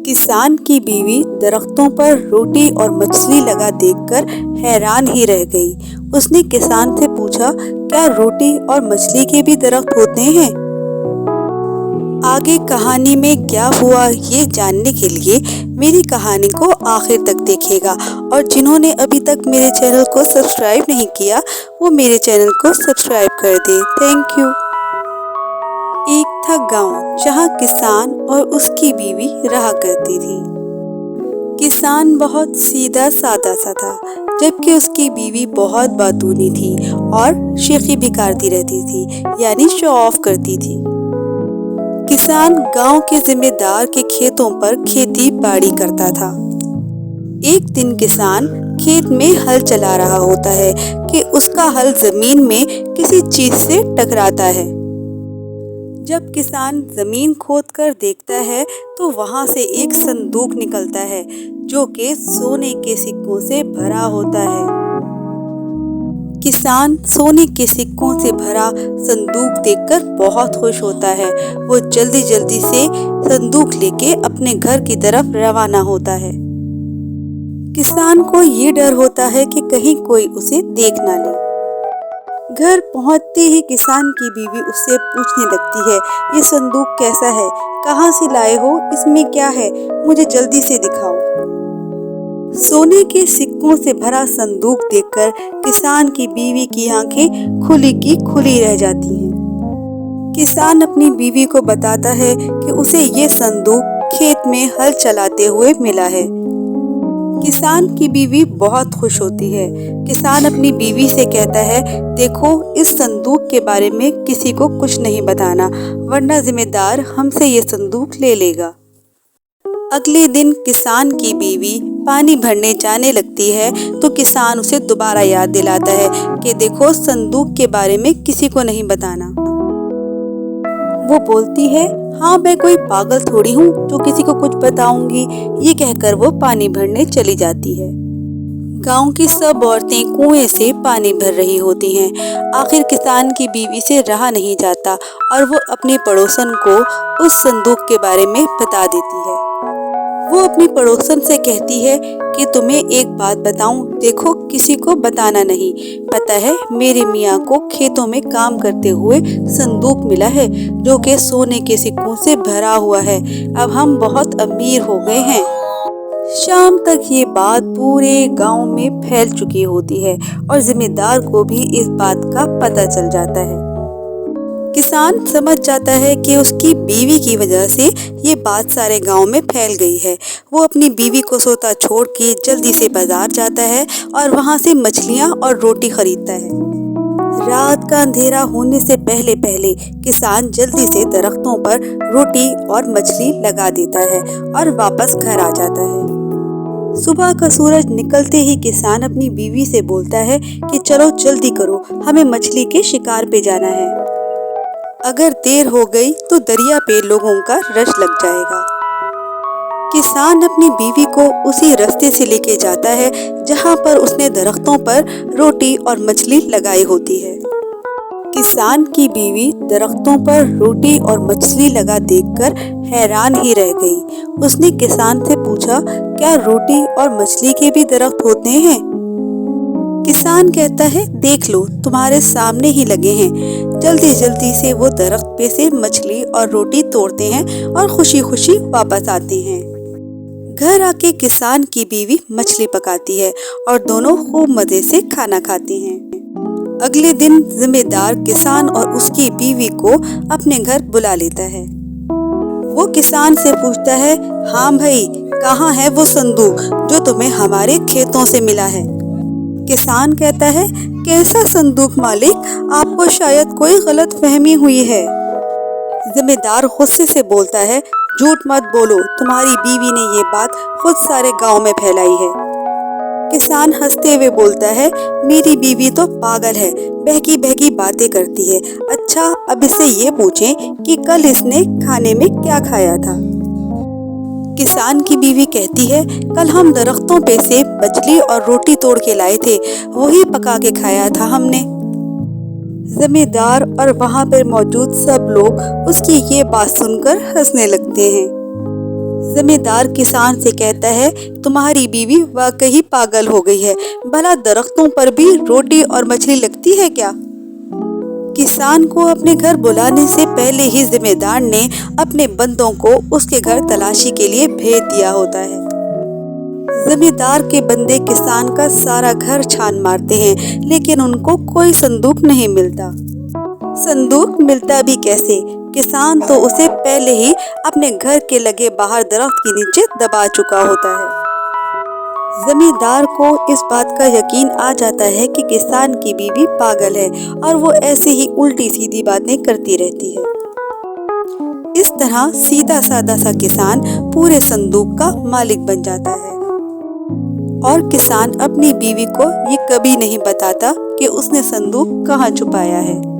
किसान की बीवी दरख्तों पर रोटी और मछली लगा देखकर हैरान ही रह गई। उसने किसान से पूछा, क्या रोटी और मछली के भी दरख्त होते हैं? आगे कहानी में क्या हुआ ये जानने के लिए मेरी कहानी को आखिर तक देखिएगा और जिन्होंने अभी तक मेरे चैनल को सब्सक्राइब नहीं किया वो मेरे चैनल को सब्सक्राइब कर दे। Thank you. एक था गांव जहां किसान और उसकी बीवी रहा करती थी। किसान बहुत सीधा सादा सा था, जबकि उसकी बीवी बहुत बातूनी थी और शेखी भी करती रहती थी, यानी शो ऑफ करती थी। किसान गांव के जिम्मेदार के खेतों पर खेती बाड़ी करता था। एक दिन किसान खेत में हल चला रहा होता है कि उसका हल जमीन में किसी चीज से टकराता है। जब किसान जमीन खोदकर देखता है तो वहां से एक संदूक निकलता है जो कि सोने के सिक्कों से भरा होता है। किसान सोने के सिक्कों से भरा संदूक देखकर बहुत खुश होता है। वो जल्दी जल्दी से संदूक लेके अपने घर की तरफ रवाना होता है। किसान को ये डर होता है कि कहीं कोई उसे देख ना ले। घर पहुंचते ही किसान की बीवी उससे पूछने लगती है, ये संदूक कैसा है, कहाँ से लाए हो, इसमें क्या है, मुझे जल्दी से दिखाओ। सोने के सिक्कों से भरा संदूक देखकर किसान की बीवी की आंखें खुली की खुली रह जाती हैं। किसान अपनी बीवी को बताता है कि उसे ये संदूक खेत में हल चलाते हुए मिला है। किसान की बीवी बहुत खुश होती है। किसान अपनी बीवी से कहता है, देखो इस संदूक के बारे में किसी को कुछ नहीं बताना, वरना जिम्मेदार हमसे ये संदूक ले लेगा। अगले दिन किसान की बीवी पानी भरने जाने लगती है तो किसान उसे दोबारा याद दिलाता है कि देखो संदूक के बारे में किसी को नहीं बताना। वो बोलती है, हाँ मैं कोई पागल थोड़ी हूँ जो किसी को कुछ बताऊंगी। ये कहकर वो पानी भरने चली जाती है। गांव की सब औरतें कुएं से पानी भर रही होती हैं। आखिर किसान की बीवी से रहा नहीं जाता और वो अपने पड़ोसन को उस संदूक के बारे में बता देती है। वो अपनी पड़ोसन से कहती है कि तुम्हें एक बात बताऊं, देखो किसी को बताना नहीं। पता है मेरे मियाँ को खेतों में काम करते हुए संदूक मिला है जो कि सोने के सिक्कों से भरा हुआ है। अब हम बहुत अमीर हो गए हैं। शाम तक ये बात पूरे गांव में फैल चुकी होती है और जिम्मेदार को भी इस बात का पता चल जाता है। किसान समझ जाता है कि उसकी बीवी की वजह से ये बात सारे गांव में फैल गई है। वो अपनी बीवी को सोता छोड़ के जल्दी से बाजार जाता है और वहां से मछलियां और रोटी खरीदता है। रात का अंधेरा होने से पहले पहले किसान जल्दी से दरख्तों पर रोटी और मछली लगा देता है और वापस घर आ जाता है। सुबह का सूरज निकलते ही किसान अपनी बीवी से बोलता है कि चलो जल्दी करो, हमें मछली के शिकार पे जाना है। अगर देर हो गई तो दरिया पे लोगों का रश लग जाएगा। किसान अपनी बीवी को उसी रास्ते से लेके जाता है जहां पर उसने दरख्तों पर रोटी और मछली लगाई होती है। किसान की बीवी दरख्तों पर रोटी और मछली लगा देखकर हैरान ही रह गई। उसने किसान से पूछा, क्या रोटी और मछली के भी दरख्त होते हैं? किसान कहता है, देख लो तुम्हारे सामने ही लगे हैं। जल्दी जल्दी से वो दरख्त पे से मछली और रोटी तोड़ते हैं और खुशी खुशी वापस आते हैं। घर आके किसान की बीवी मछली पकाती है और दोनों खूब मजे से खाना खाते हैं। अगले दिन जिम्मेदार किसान और उसकी बीवी को अपने घर बुला लेता है। वो किसान से पूछता है, हाँ भाई, कहाँ है वो संदूक जो तुम्हें हमारे खेतों से मिला है? किसान कहता है, कैसा संदूक मालिक, आपको शायद कोई गलत फहमी हुई है। जिम्मेदार गुस्से से बोलता है, झूठ मत बोलो, तुम्हारी बीवी ने ये बात खुद सारे गांव में फैलाई है। किसान हंसते हुए बोलता है, मेरी बीवी तो पागल है, बहकी बहकी बातें करती है। अच्छा अब इससे ये पूछें कि कल इसने खाने में क्या खाया था? किसान की बीवी कहती है, कल हम दरख्तों पे से मछली और रोटी तोड़ के लाए थे, वही पका के खाया था हमने। जमींदार और वहां पर मौजूद सब लोग उसकी ये बात सुनकर हंसने लगते हैं। जमींदार किसान से कहता है, तुम्हारी बीवी वाकई पागल हो गई है, भला दरख्तों पर भी रोटी और मछली लगती है क्या? किसान को अपने घर बुलाने से पहले ही जिम्मेदार ने अपने बंदों को उसके घर तलाशी के लिए भेज दिया होता है। जमींदार के बंदे किसान का सारा घर छान मारते हैं, लेकिन उनको कोई संदूक नहीं मिलता। संदूक मिलता भी कैसे? किसान तो उसे पहले ही अपने घर के लगे बाहर दरख्त के नीचे दबा चुका होता है। जमींदार को इस बात का यकीन आ जाता है कि किसान की बीवी पागल है और वो ऐसे ही उल्टी सीधी बातें करती रहती है। इस तरह सीधा साधा सा किसान पूरे संदूक का मालिक बन जाता है और किसान अपनी बीवी को ये कभी नहीं बताता कि उसने संदूक कहाँ छुपाया है।